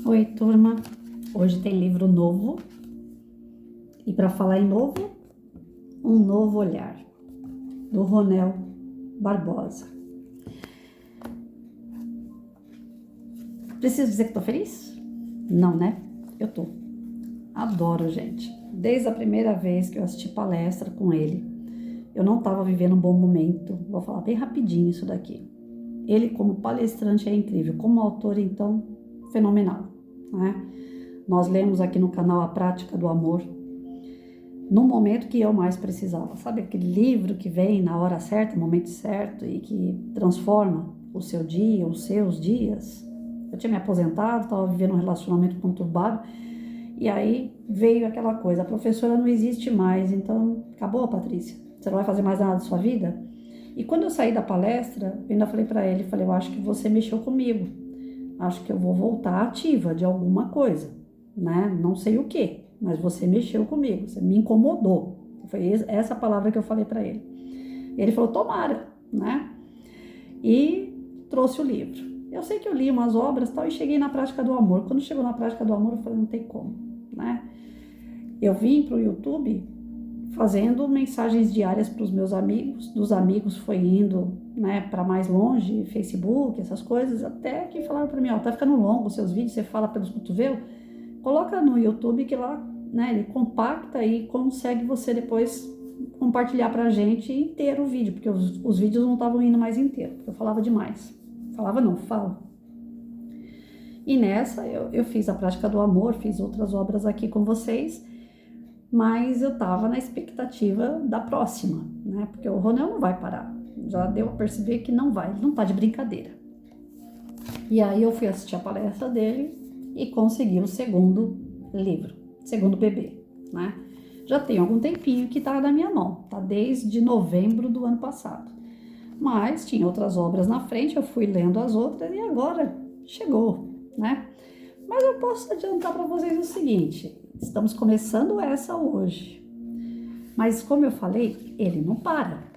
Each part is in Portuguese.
Oi, turma. Hoje tem livro novo. E para falar em novo, um novo olhar, do Ronel Barbosa. Preciso dizer que tô feliz? Não, né? Eu tô. Adoro, gente. Desde a primeira vez que eu assisti palestra com ele, eu não estava vivendo um bom momento. Vou falar bem rapidinho isso daqui. Ele, como palestrante, é incrível. Como autor, então, fenomenal, né? Nós lemos aqui no canal A Prática do Amor, no momento que eu mais precisava. Sabe aquele livro que vem na hora certa, no momento certo e que transforma o seu dia, os seus dias? Eu tinha me aposentado, estava vivendo um relacionamento conturbado e aí veio aquela coisa, a professora não existe mais, então acabou, Patrícia, você não vai fazer mais nada da sua vida? E quando eu saí da palestra, eu ainda falei para ele, eu acho que você mexeu comigo, acho que eu vou voltar ativa de alguma coisa, né? Não sei o que, mas você mexeu comigo, você me incomodou. Foi essa palavra que eu falei para ele. Ele falou, tomara, né? E trouxe o livro. Eu sei que eu li umas obras e tal, e cheguei na Prática do Amor. Quando chegou na Prática do Amor, eu falei, não tem como, né? Eu vim pro YouTube fazendo mensagens diárias para os meus amigos, dos amigos foi indo, né, para mais longe, Facebook, essas coisas, até que falaram para mim, ó, tá ficando longo os seus vídeos, você fala pelos cotovelos, coloca no YouTube que lá, né, ele compacta e consegue você depois compartilhar pra gente inteiro o vídeo, porque os vídeos não estavam indo mais inteiro, porque eu falava demais. Falava não, falo. E nessa eu fiz a Prática do Amor, fiz outras obras aqui com vocês, mas eu tava na expectativa da próxima, né? Porque o Ronel não vai parar. Já deu a perceber que não vai, ele não tá de brincadeira. E aí eu fui assistir a palestra dele e consegui o segundo livro, segundo bebê, né? Já tem algum tempinho que tá na minha mão, tá desde novembro do ano passado. Mas tinha outras obras na frente, eu fui lendo as outras e agora chegou, né? Mas eu posso adiantar para vocês o seguinte, estamos começando essa hoje, mas como eu falei, ele não para.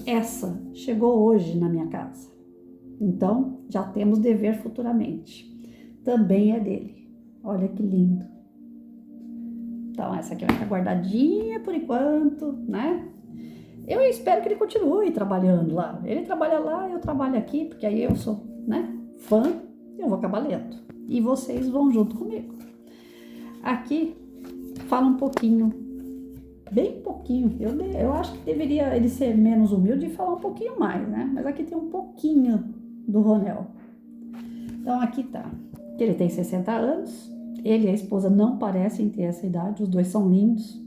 Essa chegou hoje na minha casa, então já temos dever futuramente. Também é dele, olha que lindo. Então essa aqui vai ficar guardadinha por enquanto, né? Eu espero que ele continue trabalhando lá. Ele trabalha lá, eu trabalho aqui, porque aí eu sou, né, fã, eu vou acabar lendo. E vocês vão junto comigo. Aqui fala um pouquinho, bem pouquinho. Eu acho que deveria ele ser menos humilde e falar um pouquinho mais, né? Mas aqui tem um pouquinho do Ronel. Então aqui tá. Ele tem 60 anos, ele e a esposa não parecem ter essa idade, os dois são lindos.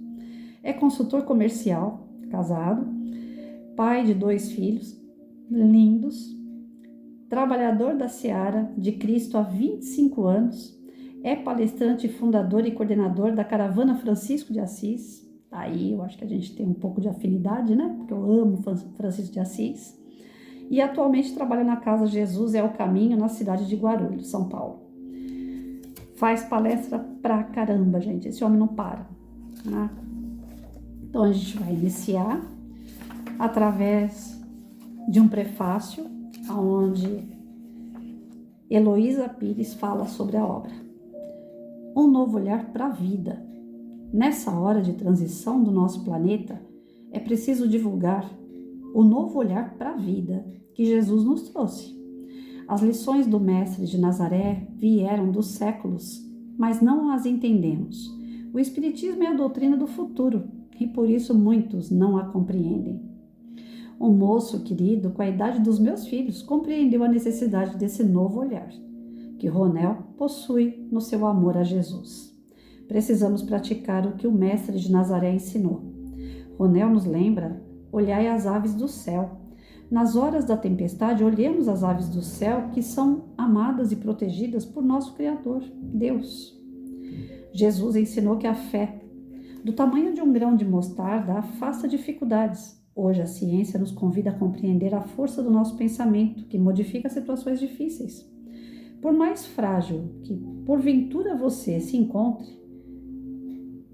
É consultor comercial, casado, pai de 2 filhos, lindos, trabalhador da Seara de Cristo há 25 anos, é palestrante, fundador e coordenador da Caravana Francisco de Assis. Aí eu acho que a gente tem um pouco de afinidade, né? Porque eu amo Francisco de Assis. E atualmente trabalha na Casa Jesus é o Caminho, na cidade de Guarulhos, São Paulo. Faz palestra pra caramba, gente. Esse homem não para, né? Então, a gente vai iniciar através de um prefácio, onde Heloísa Pires fala sobre a obra. Um novo olhar para a vida. Nessa hora de transição do nosso planeta, é preciso divulgar o novo olhar para a vida que Jesus nos trouxe. As lições do Mestre de Nazaré vieram dos séculos, mas não as entendemos. O Espiritismo é a doutrina do futuro, e por isso muitos não a compreendem. Um moço querido, com a idade dos meus filhos, compreendeu a necessidade desse novo olhar, que Ronel possui no seu amor a Jesus. Precisamos praticar o que o Mestre de Nazaré ensinou. Ronel nos lembra, olhai as aves do céu. Nas horas da tempestade, olhemos as aves do céu que são amadas e protegidas por nosso Criador, Deus. Jesus ensinou que a fé, do tamanho de um grão de mostarda, afasta dificuldades. Hoje a ciência nos convida a compreender a força do nosso pensamento, que modifica situações difíceis. Por mais frágil que porventura você se encontre,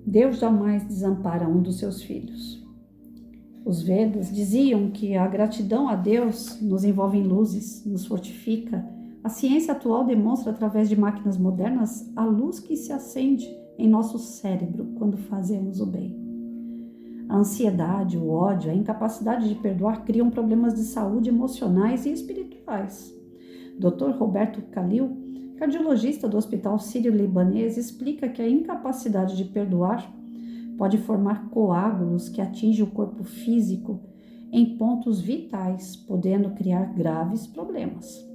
Deus jamais desampara um dos seus filhos. Os Vedas diziam que a gratidão a Deus nos envolve em luzes, nos fortifica, A ciência atual demonstra através de máquinas modernas a luz que se acende em nosso cérebro quando fazemos o bem. A ansiedade, o ódio, a incapacidade de perdoar criam problemas de saúde emocionais e espirituais. Dr. Roberto Khalil, cardiologista do Hospital Sírio-Libanês, explica que a incapacidade de perdoar pode formar coágulos que atingem o corpo físico em pontos vitais, podendo criar graves problemas.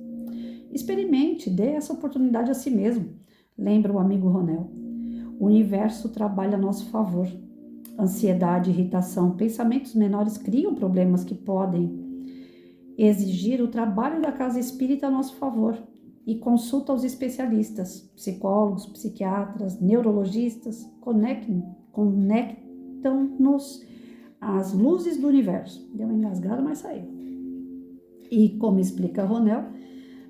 Experimente, dê essa oportunidade a si mesmo, lembra o amigo Ronel. O universo trabalha a nosso favor. Ansiedade, irritação, pensamentos menores criam problemas que podem exigir o trabalho da casa espírita a nosso favor e consulta aos especialistas, psicólogos, psiquiatras, neurologistas, conectam-nos às luzes do universo. Deu uma engasgada, mas saiu. E como explica Ronel,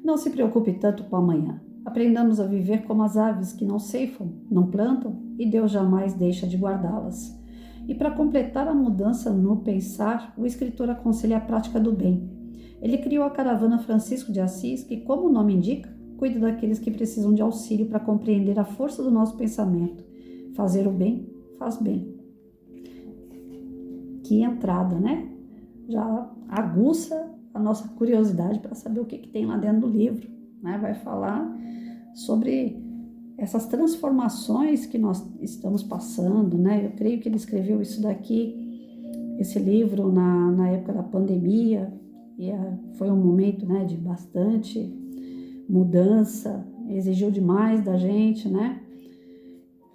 não se preocupe tanto com amanhã. Aprendamos a viver como as aves que não ceifam, não plantam e Deus jamais deixa de guardá-las. E para completar a mudança no pensar, o escritor aconselha a prática do bem. Ele criou a caravana Francisco de Assis, que, como o nome indica, cuida daqueles que precisam de auxílio para compreender a força do nosso pensamento. Fazer o bem faz bem. Que entrada, né? Já aguça a nossa curiosidade para saber o que tem lá dentro do livro, né? Vai falar sobre essas transformações que nós estamos passando, né? Eu creio que ele escreveu isso daqui, esse livro na época da pandemia, e foi um momento, né, de bastante mudança, exigiu demais da gente, né?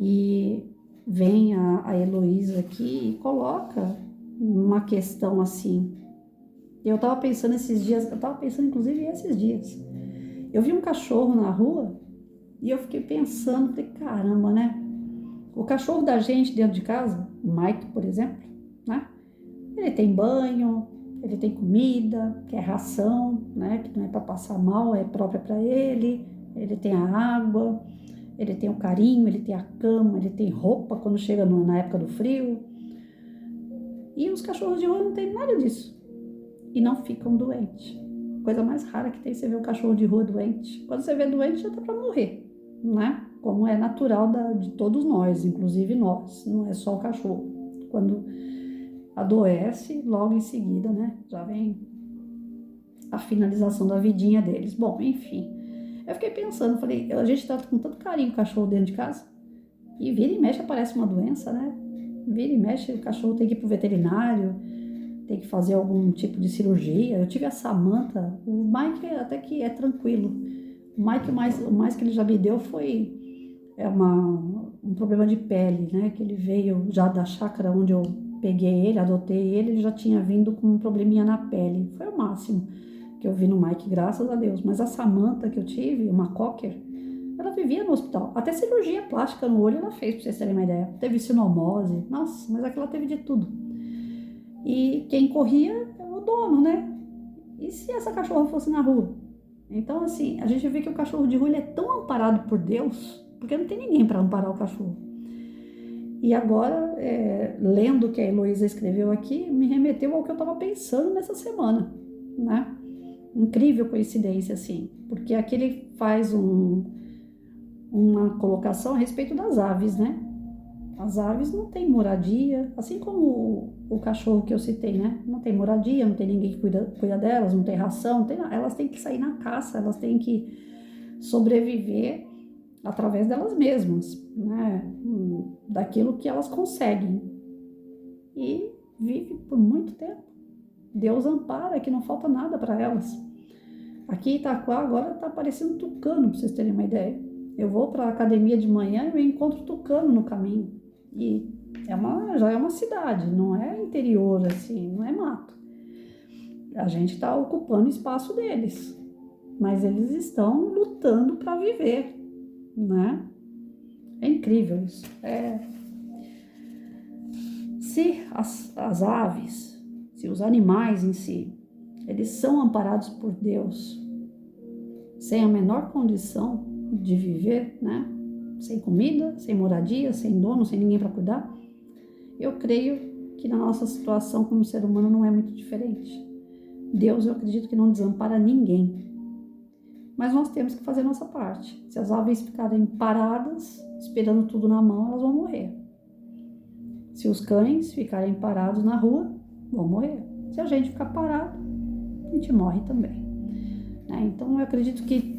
E vem a Heloísa aqui e coloca uma questão assim. Eu estava pensando inclusive esses dias, eu vi um cachorro na rua e eu fiquei pensando, falei, caramba, né? O cachorro da gente dentro de casa, o Mike, por exemplo, né? Ele tem banho, ele tem comida, que é ração, né? Que não é para passar mal, é própria para ele. Ele tem a água, ele tem o carinho, ele tem a cama, ele tem roupa quando chega na época do frio. E os cachorros de rua não tem nada disso. E não ficam doentes. Coisa mais rara que tem você ver um cachorro de rua doente. Quando você vê doente, já tá para morrer, né? Como é natural de todos nós, inclusive nós. Não é só o cachorro. Quando adoece, logo em seguida, né? Já vem a finalização da vidinha deles. Bom, enfim. Eu fiquei pensando, falei, a gente trata com tanto carinho o cachorro dentro de casa. E vira e mexe aparece uma doença, né? Vira e mexe, o cachorro tem que ir pro veterinário, tem que fazer algum tipo de cirurgia. Eu tive a Samantha, o Mike até que é tranquilo. O Mike, o mais que ele já me deu foi um problema de pele, né? Que ele veio já da chácara onde eu peguei ele, adotei ele já tinha vindo com um probleminha na pele. Foi o máximo que eu vi no Mike, graças a Deus. Mas a Samantha que eu tive, uma Cocker, ela vivia no hospital. Até cirurgia plástica no olho ela fez, pra vocês terem uma ideia. Teve sinomose, nossa, mas aquela teve de tudo. E quem corria é o dono, né? E se essa cachorra fosse na rua? Então, assim, a gente vê que o cachorro de rua ele é tão amparado por Deus, porque não tem ninguém para amparar o cachorro. E agora, lendo o que a Heloísa escreveu aqui, me remeteu ao que eu estava pensando nessa semana, né? Incrível coincidência, assim, porque aqui ele faz uma colocação a respeito das aves, né? As aves não têm moradia, assim como o cachorro que eu citei, né? Não tem moradia, não tem ninguém que cuida delas, não tem ração, não tem nada. Elas têm que sair na caça, elas têm que sobreviver através delas mesmas, né? Daquilo que elas conseguem. E vive por muito tempo. Deus ampara que não falta nada para elas. Aqui em Itaquá agora está aparecendo tucano, para vocês terem uma ideia. Eu vou para a academia de manhã e eu encontro tucano no caminho. E já é uma cidade, não é interior assim, não é mato. A gente está ocupando o espaço deles, mas eles estão lutando para viver, né? É incrível isso. Se as aves, se os animais em si, eles são amparados por Deus, sem a menor condição de viver, né? Sem comida, sem moradia, sem dono, sem ninguém para cuidar, eu creio que na nossa situação como ser humano não é muito diferente. Deus, eu acredito que não desampara ninguém. Mas nós temos que fazer nossa parte. Se as aves ficarem paradas, esperando tudo na mão, elas vão morrer. Se os cães ficarem parados na rua, vão morrer. Se a gente ficar parado, a gente morre também. Então eu acredito que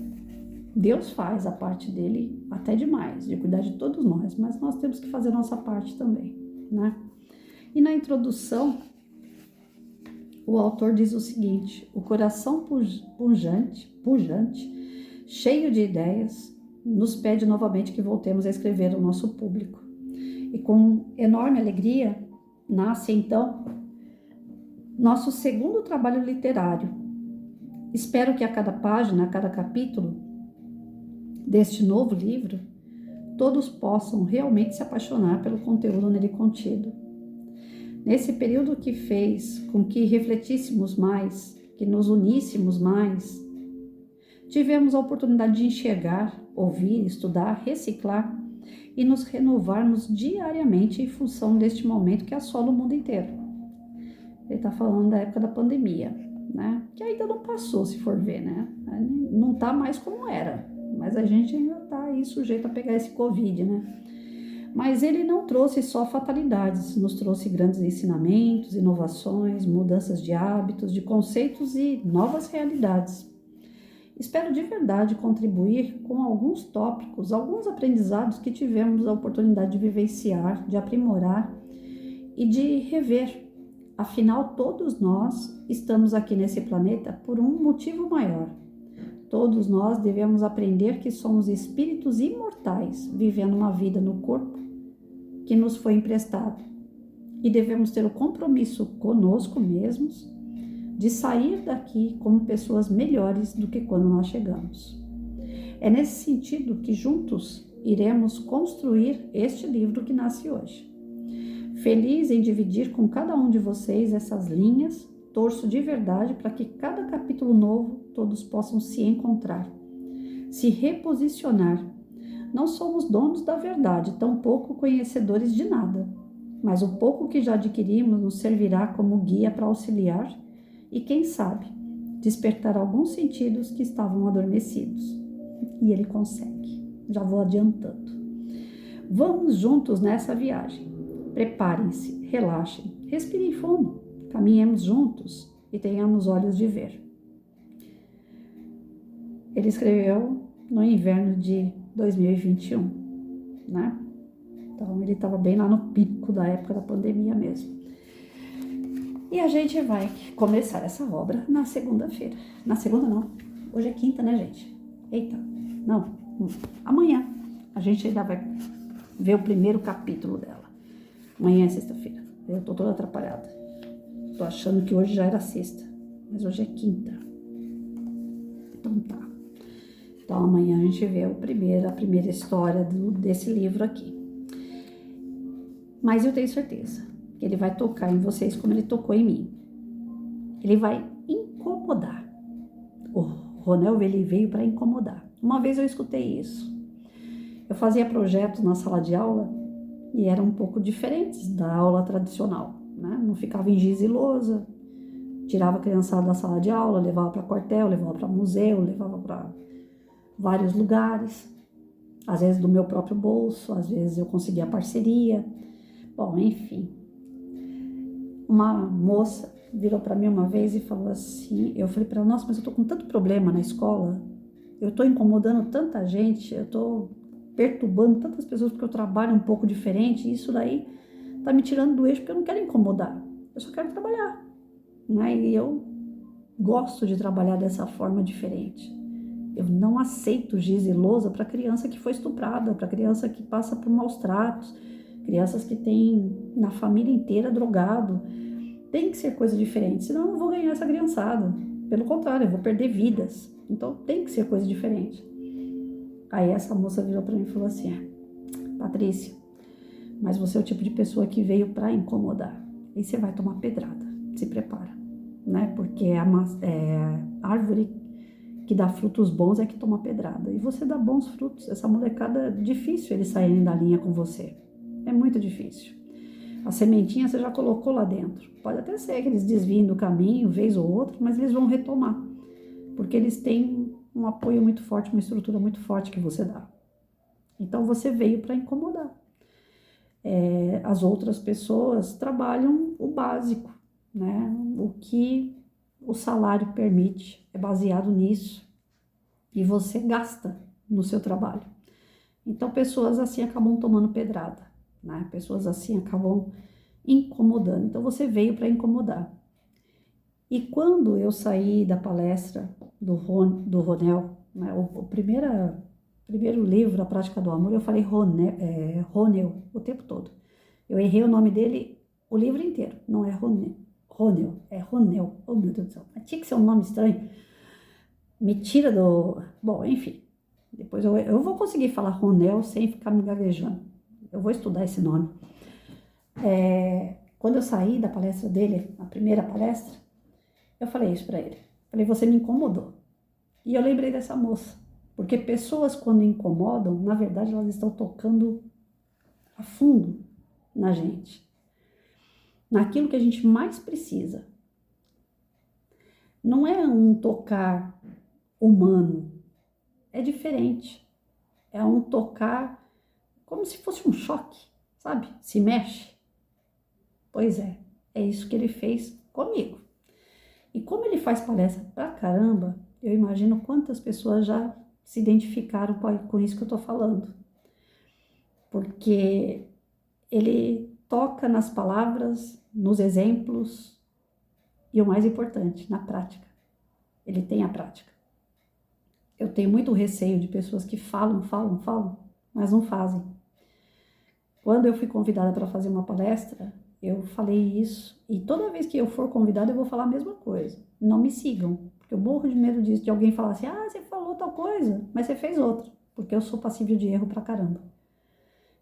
Deus faz a parte dele até demais, de cuidar de todos nós, mas nós temos que fazer nossa parte também, né? E na introdução, o autor diz o seguinte: o coração pujante, cheio de ideias, nos pede novamente que voltemos a escrever o nosso público. E com enorme alegria, nasce então nosso segundo trabalho literário. Espero que a cada página, a cada capítulo deste novo livro, todos possam realmente se apaixonar pelo conteúdo nele contido. Nesse período que fez com que refletíssemos mais, que nos uníssemos mais, tivemos a oportunidade de enxergar, ouvir, estudar, reciclar e nos renovarmos diariamente em função deste momento que assola o mundo inteiro. Ele está falando da época da pandemia, né? Que ainda não passou, se for ver, né? Não está mais como era, mas a gente ainda está aí sujeito a pegar esse Covid, né? Mas ele não trouxe só fatalidades, nos trouxe grandes ensinamentos, inovações, mudanças de hábitos, de conceitos e novas realidades. Espero de verdade contribuir com alguns tópicos, alguns aprendizados que tivemos a oportunidade de vivenciar, de aprimorar e de rever. Afinal, todos nós estamos aqui nesse planeta por um motivo maior. Todos nós devemos aprender que somos espíritos imortais, vivendo uma vida no corpo que nos foi emprestado. E devemos ter o compromisso conosco mesmos de sair daqui como pessoas melhores do que quando nós chegamos. É nesse sentido que juntos iremos construir este livro que nasce hoje. Feliz em dividir com cada um de vocês essas linhas, torço de verdade para que cada capítulo novo todos possam se encontrar, se reposicionar. Não somos donos da verdade, tampouco conhecedores de nada, mas o pouco que já adquirimos nos servirá como guia para auxiliar e, quem sabe, despertar alguns sentidos que estavam adormecidos. E ele consegue. Já vou adiantando. Vamos juntos nessa viagem. Preparem-se, relaxem, respirem fundo, caminhemos juntos e tenhamos olhos de ver. Ele escreveu no inverno de 2021, né? Então ele estava bem lá no pico da época da pandemia mesmo. E a gente vai começar essa obra na segunda-feira. Na segunda não, hoje é quinta, né, gente? Eita, não, amanhã a gente ainda vai ver o primeiro capítulo dela. Amanhã é sexta-feira, eu tô toda atrapalhada. Tô achando que hoje já era sexta, mas hoje é quinta. Então tá. Então amanhã a gente vê a primeira história desse livro aqui. Mas eu tenho certeza que ele vai tocar em vocês como ele tocou em mim. Ele vai incomodar. O Ronel, ele veio para incomodar. Uma vez eu escutei isso. Eu fazia projetos na sala de aula e eram um pouco diferentes da aula tradicional, né? Não ficava em giz e lousa, tirava a criançada da sala de aula, levava para quartel, levava para museu, levava para vários lugares, às vezes do meu próprio bolso, às vezes eu conseguia parceria. Bom, enfim. Uma moça virou para mim uma vez e falou assim, eu falei para ela, nossa, mas eu tô com tanto problema na escola, eu tô incomodando tanta gente, eu tô perturbando tantas pessoas porque eu trabalho um pouco diferente, e isso daí tá me tirando do eixo porque eu não quero incomodar, eu só quero trabalhar, né? E eu gosto de trabalhar dessa forma diferente. Eu não aceito giz e lousa para criança que foi estuprada, para criança que passa por maus tratos, crianças que têm na família inteira drogado. Tem que ser coisa diferente, senão eu não vou ganhar essa criançada. Pelo contrário, eu vou perder vidas. Então tem que ser coisa diferente. Aí essa moça virou para mim e falou assim, Patrícia, mas você é o tipo de pessoa que veio para incomodar. E você vai tomar pedrada, se prepara, né? Porque a árvore que dá frutos bons é que toma pedrada. E você dá bons frutos. Essa molecada, é difícil eles saírem da linha com você. É muito difícil. A sementinha você já colocou lá dentro. Pode até ser que eles desviem do caminho, vez ou outra, mas eles vão retomar. Porque eles têm um apoio muito forte, uma estrutura muito forte que você dá. Então você veio para incomodar. As outras pessoas trabalham o básico, né? O que o salário permite é baseado nisso. E você gasta no seu trabalho. Então, pessoas assim acabam tomando pedrada, né? Pessoas assim acabam incomodando. Então, você veio para incomodar. E quando eu saí da palestra do Ronel, né? O primeiro livro, A Prática do Amor, eu falei Ronel o tempo todo. Eu errei o nome dele o livro inteiro. Não é Ronel, é Ronel. Oh, meu Deus do céu. Mas tinha que ser um nome estranho. Me tira do... Bom, enfim. Depois eu vou conseguir falar Ronel sem ficar me gaguejando. Eu vou estudar esse nome. Quando eu saí da palestra dele, a primeira palestra, eu falei isso para ele. Falei, você me incomodou. E eu lembrei dessa moça. Porque pessoas, quando incomodam, na verdade, elas estão tocando a fundo na gente. Naquilo que a gente mais precisa. Não é um tocar humano. É diferente. É um tocar como se fosse um choque, sabe? Se mexe. Pois é isso que ele fez comigo. E como ele faz palestra pra caramba, eu imagino quantas pessoas já se identificaram com isso que eu tô falando. Porque ele toca nas palavras, nos exemplos e o mais importante, na prática. Ele tem a prática. Eu tenho muito receio de pessoas que falam, mas não fazem. Quando eu fui convidada para fazer uma palestra, eu falei isso. E toda vez que eu for convidada, eu vou falar a mesma coisa. Não me sigam, porque eu morro de medo disso, de alguém falar assim, você falou tal coisa, mas você fez outra. Porque eu sou passível de erro pra caramba.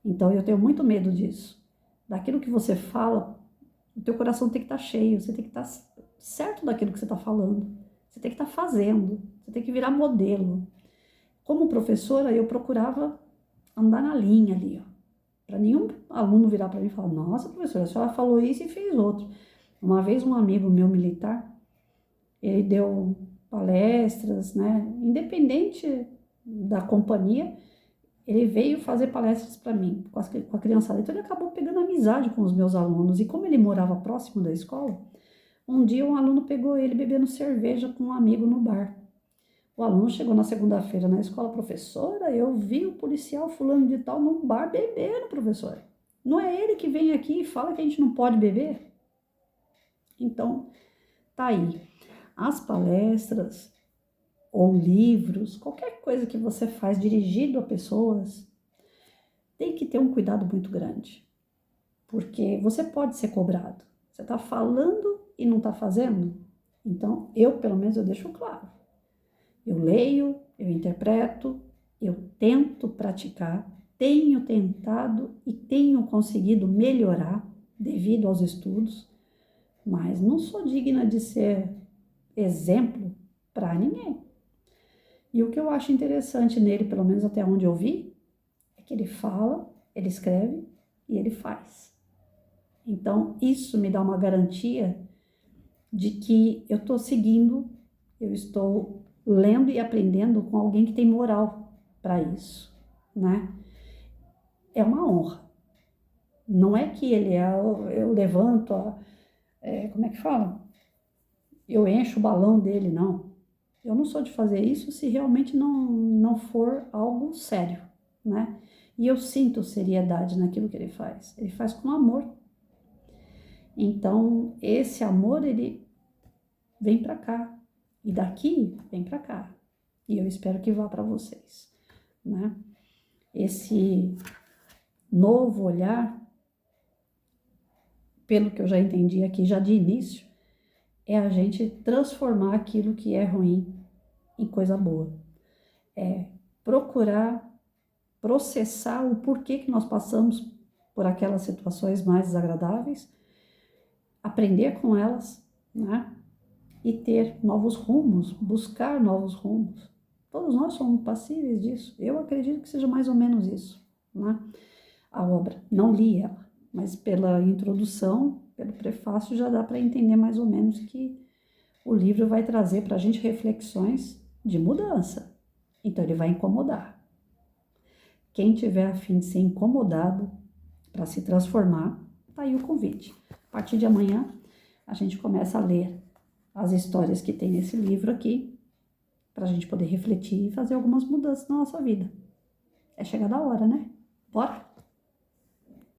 Então, eu tenho muito medo disso. Daquilo que você fala, o teu coração tem que estar cheio, você tem que estar certo daquilo que você está falando. Você tem que estar fazendo, você tem que virar modelo. Como professora, eu procurava andar na linha ali, ó. Para nenhum aluno virar para mim e falar, nossa, professora, a senhora falou isso e fez outro. Uma vez um amigo meu militar, ele deu palestras, né? Independente da companhia, ele veio fazer palestras para mim, com a criançada. Então ele acabou pegando amizade com os meus alunos. E como ele morava próximo da escola, um dia um aluno pegou ele bebendo cerveja com um amigo no bar. O aluno chegou na segunda-feira na escola, professora, eu vi o policial fulano de tal num bar bebendo, professora. Não é ele que vem aqui e fala que a gente não pode beber? Então, tá aí. As palestras ou livros, qualquer coisa que você faz dirigido a pessoas, tem que ter um cuidado muito grande. Porque você pode ser cobrado. Você tá falando e não tá fazendo? Então, pelo menos, eu deixo claro. Eu leio, eu interpreto, eu tento praticar, tenho tentado e tenho conseguido melhorar devido aos estudos, mas não sou digna de ser exemplo para ninguém. E o que eu acho interessante nele, pelo menos até onde eu vi, é que ele fala, ele escreve e ele faz. Então, isso me dá uma garantia de que eu estou seguindo, eu estou lendo e aprendendo com alguém que tem moral para isso, né? É uma honra. Não é que eu levanto, como é que fala? Eu encho o balão dele, não. Eu não sou de fazer isso se realmente não for algo sério, né? E eu sinto seriedade naquilo que ele faz. Ele faz com amor. Então, esse amor, ele vem para cá. E daqui, vem para cá. E eu espero que vá para vocês, né? Esse novo olhar, pelo que eu já entendi aqui já de início, é a gente transformar aquilo que é ruim em coisa boa. É procurar processar o porquê que nós passamos por aquelas situações mais desagradáveis, aprender com elas, né? E ter novos rumos, buscar novos rumos. Todos nós somos passíveis disso. Eu acredito que seja mais ou menos isso, né? A obra. Não li ela, mas pela introdução, pelo prefácio, já dá para entender mais ou menos que o livro vai trazer para a gente reflexões de mudança. Então ele vai incomodar. Quem tiver a fim de ser incomodado para se transformar, tá aí o convite. A partir de amanhã, a gente começa a ler as histórias que tem nesse livro aqui, para a gente poder refletir e fazer algumas mudanças na nossa vida. É chegada a hora, né? Bora?